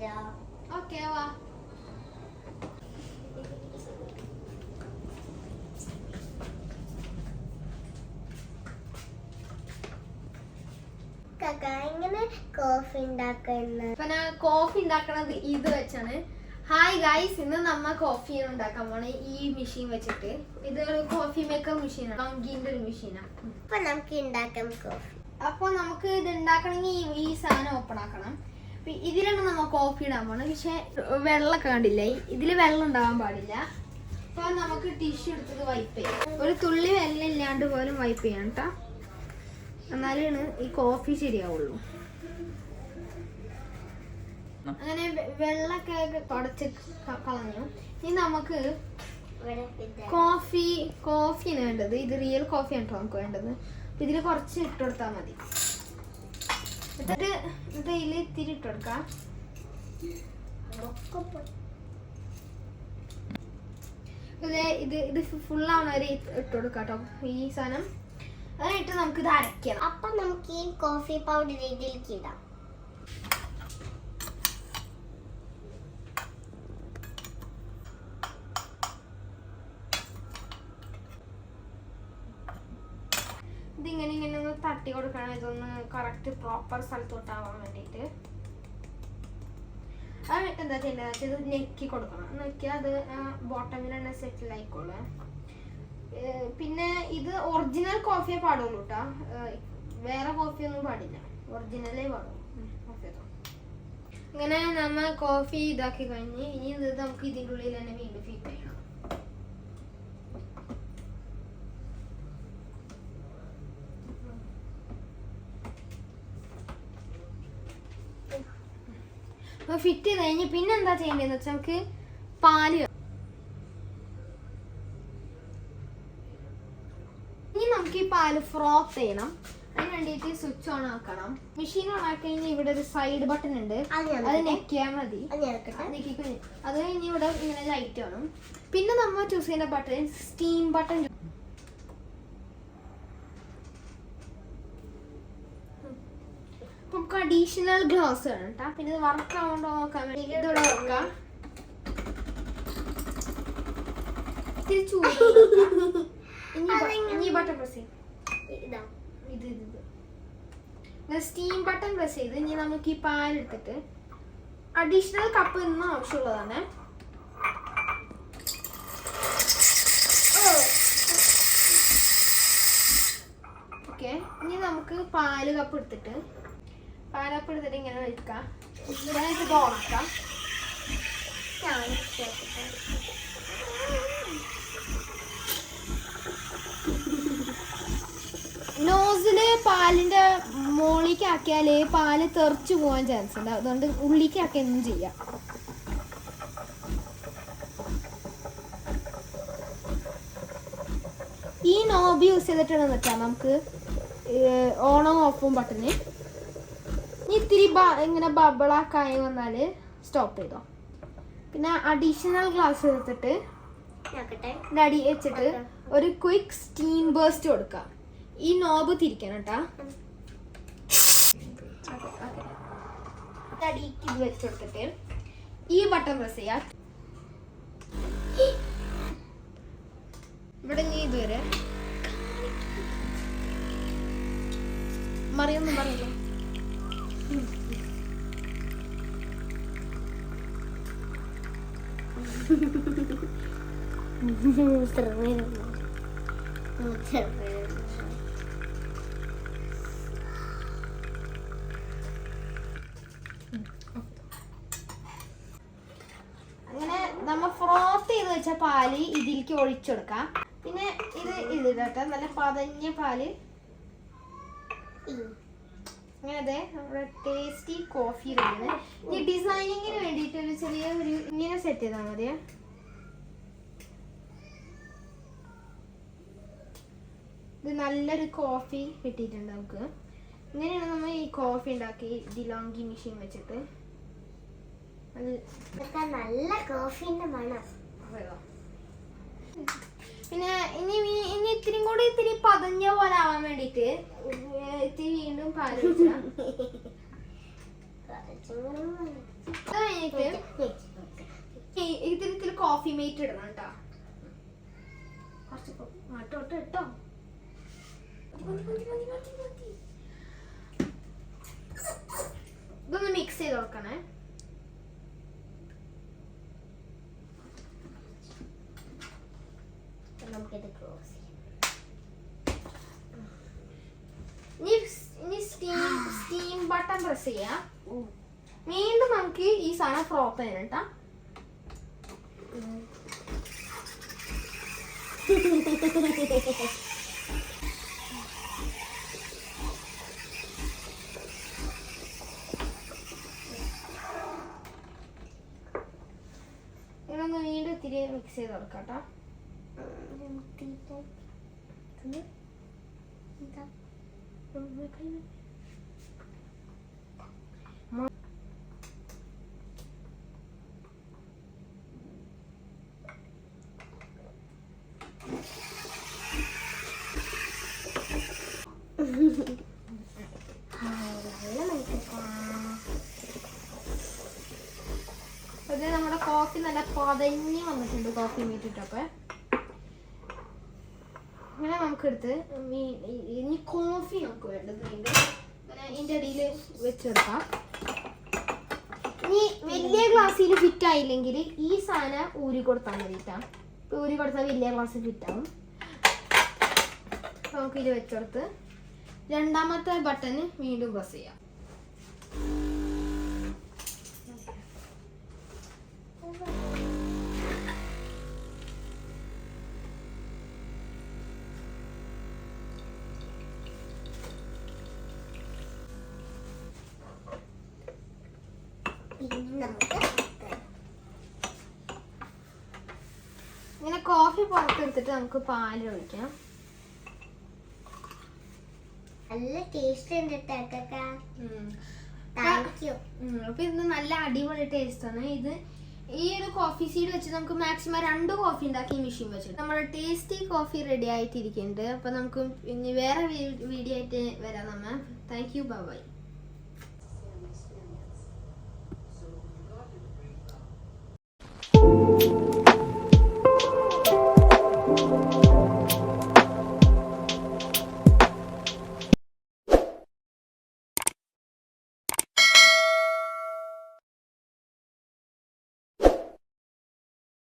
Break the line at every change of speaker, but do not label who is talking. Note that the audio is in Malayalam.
തരാം.
ഓക്കെ വാ.
എങ്ങനെ കോഫി ഉണ്ടാക്കുന്നത്?
ഇപ്പൊ ഞാൻ കോഫി ഉണ്ടാക്കണത് ഇത് വെച്ചാണ്. ഹായ് ഗൈസ്, ഇന്ന് നമ്മ കോഫി ഉണ്ടാക്കാൻ പോണേ ഈ മെഷീൻ വെച്ചിട്ട്. ഇത് കോഫി മേക്കർ മെഷീനാണ്, ടോങ്കിന്റെ ഒരു മെഷീനാണ്.
അപ്പൊ നമുക്ക് ഉണ്ടാക്കാം കോഫി.
അപ്പൊ നമുക്ക് ഇത് ഉണ്ടാക്കണമെങ്കിൽ ഈ സാധനം ഓപ്പൺ ആക്കണം. ഇതിലാണ് നമ്മ കോഫി ഇടാൻ പോണത്. പക്ഷെ വെള്ളമൊക്കെ കണ്ടില്ലേ, ഇതില് വെള്ളം ഉണ്ടാവാൻ പാടില്ല. അപ്പൊ നമുക്ക് ടിഷ്യൂ എടുത്തത് വൈപ്പ് ചെയ്യാം. ഒരു തുള്ളി വെള്ളം ഇല്ലാണ്ട് പോലും വൈപ്പ് ചെയ്യാം കേട്ടോ, എന്നാലാണ് ഈ കോഫി ശരിയാവുള്ളൂ. അങ്ങനെ വെള്ളമൊക്കെ തുടച്ച് കളഞ്ഞു. ഇനി നമുക്ക് കോഫിയാണ് വേണ്ടത്. ഇത് റിയൽ കോഫിയാണ് കേട്ടോ നമുക്ക് വേണ്ടത്. അപ്പൊ ഇതിൽ കുറച്ച് ഇട്ട് കൊടുത്താൽ മതി. എന്നിട്ട് ഇതിൽ ഇത്തിരി ഇട്ട് കൊടുക്കാം. ഇത് ഫുള്ളാവണ വരെ ഇട്ട് കൊടുക്കാം കേട്ടോ ഈ സാധനം. അതായിട്ട് നമുക്ക് ഇത് അരയ്ക്കണം.
അപ്പൊ നമുക്ക് ഈ കോഫി പൗഡർ ഇതിലേക്ക് ഇടാം.
ഇതിങ്ങനെ ഇങ്ങനെ ഒന്ന് തട്ടി കൊടുക്കണം. ഇതൊന്ന് കറക്റ്റ് പ്രോപ്പർ സ്ഥലത്തോട്ടാവാൻ വേണ്ടിയിട്ട്. അത് എന്താ ചെയ്യേണ്ടത് വെച്ചാൽ ഇത് ഞെക്കി കൊടുക്കണം. ഞെക്കിയാൽ അത് ബോട്ടമിൽ തന്നെ സെറ്റിൽ ആയിക്കോളും. പിന്നെ ഇത് ഒറിജിനൽ കോഫിയെ പാടുള്ളൂ കേട്ടോ, വേറെ കോഫിയൊന്നും പാടില്ല, ഒറിജിനലേ പാടുള്ളൂ. ഇങ്ങനെ നമ്മ കോഫി ഇതാക്കി കഴിഞ്ഞ് ഇനി ഇത് നമുക്ക് ഇതിൻ്റെ ഉള്ളിൽ തന്നെ വീണ്ടും ഫിറ്റ് ചെയ്യണം. അപ്പൊ ഫിറ്റ് ചെയ്ത് കഴിഞ്ഞ് പിന്നെ എന്താ ചെയ്യേണ്ടതെന്ന് വെച്ചാൽ നമുക്ക് പാല്, ഇനി നമുക്ക് ഈ പാല് ഫ്രോത്ത് ചെയ്യണം. അതിന് വേണ്ടിയിട്ട് സ്വിച്ച് ഓൺ ആക്കണം. മെഷീൻ ഓൺ ആക്കി കഴിഞ്ഞാൽ ഇവിടെ ഒരു സൈഡ് ബട്ടൺ ഉണ്ട്, അത് ഞെക്കിയാൽ മതി. അത് കഴിഞ്ഞ് ഇവിടെ ഇങ്ങനെ ലൈറ്റ് വേണം. പിന്നെ നമ്മൾ ചൂസ് ചെയ്യുന്ന ബട്ടൺ സ്റ്റീം ബട്ടൺ. നമുക്ക് അഡീഷണൽ ഗ്ലാസ് വേണം കേട്ടോ. പിന്നെ ഇത് വർക്ക് ആവുണ്ടോ നോക്കാൻ വേണ്ടി ഇതിവിടെ വെക്കാം. ഇത്തിരി ചൂട് ഇനി ബട്ടൺ പ്രസ് ചെയ്യും. സ്റ്റീം ബട്ടൺ പ്രസ് ചെയ്ത് ഇനി നമുക്ക് ഈ പാലെടുത്തിട്ട് അഡീഷണൽ കപ്പ് ഇന്നും ആവശ്യമുള്ളതാണ്. ഓക്കെ, ഇനി നമുക്ക് പാല് കപ്പ് എടുത്തിട്ട് ഇങ്ങനെ വെക്കാം. ഇത് ഓർക്കാം. നോസില് പാലിന്റെ മോളിലേക്ക് ആക്കിയാല് പാല് തെറിച്ചു പോകാൻ ചാൻസ് ഉണ്ട്. അതുകൊണ്ട് ഉള്ളിലേക്ക് ആക്കിയൊന്നും ചെയ്യാം. ഈ നോബ് യൂസ് ചെയ്തിട്ടാണ് വെച്ചാൽ നമുക്ക് ഓണും ഓഫും ബട്ടന്. ഇത്തിരി ഇങ്ങനെ ബബിളാക്കായി വന്നാല് സ്റ്റോപ്പ് ചെയ്തോ. പിന്നെ അഡീഷണൽ ഗ്ലാസ് എടുത്തിട്ട് അടി വെച്ചിട്ട് ഒരു ക്വിക്ക് സ്റ്റീം ബേസ്റ്റ് കൊടുക്കാം. ഈ നോബ് തിരിക്കണം കേട്ടാ. അടിക്ക് ഇത് വെച്ചെടുത്തിട്ട് ഈ ബട്ടൺ പ്രസ് ചെയ്യാം. ഇവിടെ നീ ഇതുവരെ മറിയൊന്നും പറയല്ലോ. അങ്ങനെ നമ്മ ഫ്രോത്ത് ചെയ്ത് വെച്ച പാല് ഇതിലേക്ക് ഒഴിച്ചെടുക്കാം. പിന്നെ ഇത് കേട്ടോ നല്ല പതഞ്ഞ പാല്. അങ്ങനെ അതെ നമ്മുടെ ടേസ്റ്റി കോഫി റെഡിയാണ്. ഇനി ഡിസൈനിങ്ങിന് വേണ്ടിയിട്ട് ഒരു ചെറിയ ഇങ്ങനെ സെറ്റ് ചെയ്താൽ മതിയേ. ഇത് നല്ലൊരു കോഫി കിട്ടിയിട്ടുണ്ട് നമുക്ക്. ഇങ്ങനെയാണ് നമ്മൾ ഈ കോഫി ഉണ്ടാക്കി ഡിലോങ്കി മെഷീൻ വെച്ചിട്ട്.
നല്ല കോഫിന്റെ മണം.
പിന്നെ ഇനി ഇത്തിരി പതഞ്ഞ പോലെ ആവാൻ വേണ്ടിട്ട് ഇത്തിരി വീണ്ടും പാല് കഴിഞ്ഞിട്ട് ഇതിൽ കോഫി മേറ്റ് ഇടണം കേട്ടോ. കുറച്ച് ഇട്ടോ. ഇതൊന്ന് മിക്സ് ചെയ്ത് കൊടുക്കണേ.
നമുക്കിത് ക്ലോസ് ചെയ്യാം.
ഇനി സ്റ്റീം ബട്ടൺ പ്രസ് ചെയ്യാം. വീണ്ടും നമുക്ക് ഈ സാധനം ഫ്രോപ്പ് ചെയ്യണം കേട്ടാ. ഇതൊന്ന് വീണ്ടും ഇത്തിരി മിക്സ് ചെയ്ത് കൊടുക്കാം കേട്ടോ. അത് നമ്മുടെ കോഫി നല്ല പതഞ്ഞ് വന്നിട്ടുണ്ട്. കോഫി മീറ്റിട്ടൊക്കെ അങ്ങനെ നമുക്കെടുത്ത് ഇനി കോഫി നമുക്ക് വേണ്ടത് ഇതിൻ്റെ അടിയിൽ വെച്ചെടുക്കാം. ഇനി വലിയ ഗ്ലാസ്സിൽ ഫിറ്റ് ആയില്ലെങ്കിൽ ഈ സാധനം ഊരി കൊടുത്താൽ മതിട്ടാ. ഊരി കൊടുത്താൽ വലിയ ഗ്ലാസ് ഫിറ്റ് ആവും. നമുക്കിത് വെച്ചെടുത്ത് രണ്ടാമത്തെ ബട്ടൺ വീണ്ടും പ്രസ് ചെയ്യാം. ഇങ്ങനെ കോഫി പുറത്തെടുത്തിട്ട് നമുക്ക് പാല് ഒഴിക്കാം.
നല്ല ടേസ്റ്റ് ഉണ്ട് കേട്ടോ. Thank you.
അപ്പൊ ഇത് നല്ല അടിപൊളി ടേസ്റ്റ് ആണ്. ഇത് ഈ ഒരു കോഫി സീഡ് വെച്ച് നമുക്ക് മാക്സിമം 2 കോഫി ഉണ്ടാക്കി മെഷീൻ വെച്ചിട്ട് നമ്മുടെ ടേസ്റ്റി കോഫി റെഡി ആയിട്ടിരിക്കുന്നുണ്ട്. അപ്പൊ നമുക്ക് ഇനി വേറെ വീഡിയോ ആയിട്ട് വരാം. നമ്മ താങ്ക് യു. Bye bye.